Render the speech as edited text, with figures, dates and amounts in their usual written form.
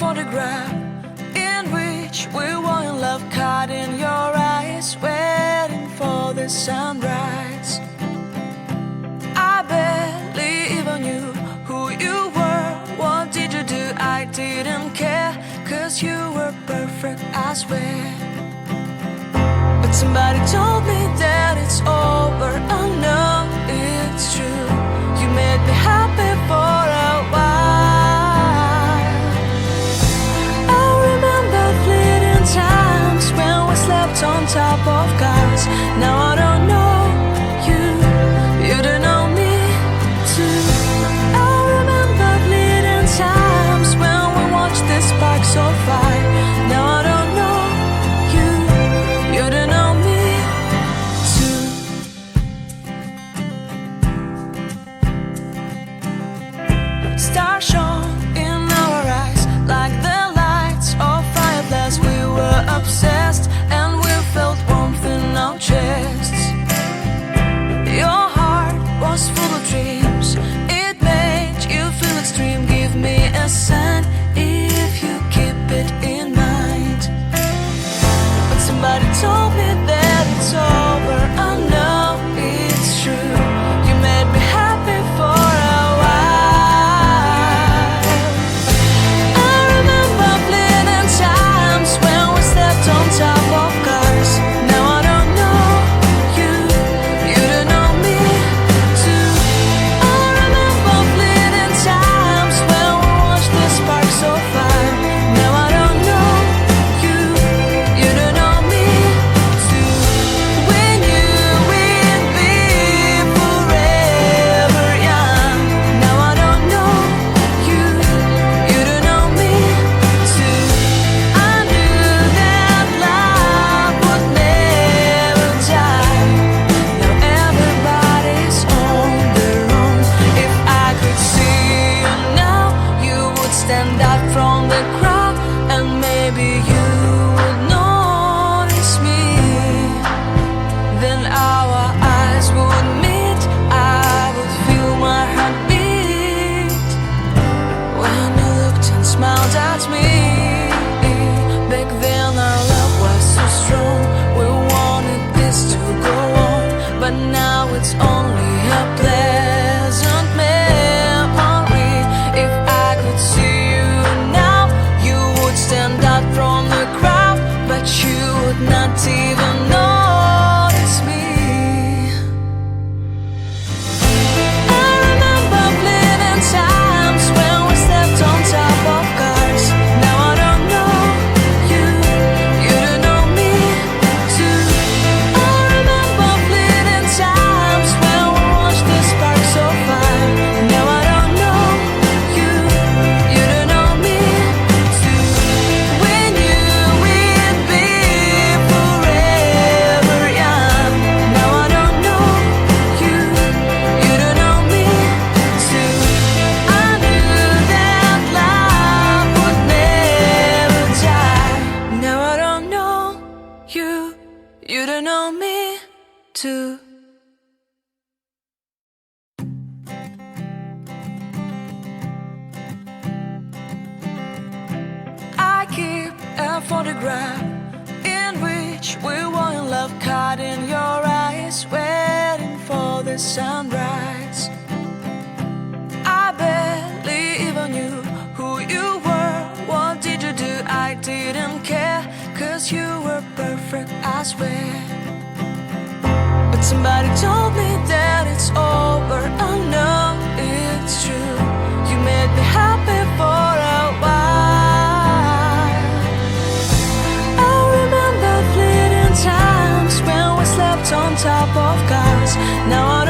photograph in which we were in love, caught in your eyes, waiting for the sunrise. I barely even knew who you were. What did you do? I didn't care, 'cause you were perfect, I swear. But somebody told me that it's over. I know it's true. You made me happy for a while. I remember fleeting times when we slept on top of cars. Now I don't know you, you don't know me too. I remember fleeting times when we watched the sparks of fire. Now I don't know you, you don't know me too. Stars shone in our eyes like the lights of fireflies. We were obsessed and we felt warmth in our chests. Your heart was full of dreams. It made you feel extreme. Give me a sign if you keep it in mind. But somebody told me that it's over. I know it's true. You made me happy for a while. I remember fleeting times when we slept on top of cars. Now I don't know you, you don't know me too. I remember fleeting times when we watched the sparks of fire. Now I don't know you, you don't know me too. We knew we'd be forever young. Now I don't know you, you don't know me too. I knew that love would never die. Now everybody's on their own. If I could see you now, you would stand out from the crowd, and maybe you would notice me. Then our eyes would meet. I would feel my heart beat when you looked and smiled at me. Back then our love was so strong. We wanted this to go on, but now it's only a pleasant memory. If I could see you now, you would stand out from the crowd, but you would not even notice me. I remember fleeting times when we slept on top of cars. Now I don't know you, you don't know me too. I remember fleeting times when we watched the sparks of fire. Now I don't know you, you don't know me too. We knew we'd be forever young. Now I don't know you, you don't know me too. I knew that love would never die. Now I don't know you, you don't know me too. I keep a photograph in which we were in love, caught in your eyes, waiting for the sunrise. I barely even knew who you were. What did you do? I didn't care, 'cause you were perfect, I swear. But somebody told me that it's over. I know it's true. You made me happy for a while. I remember fleeting times when we slept on top of cars. Now I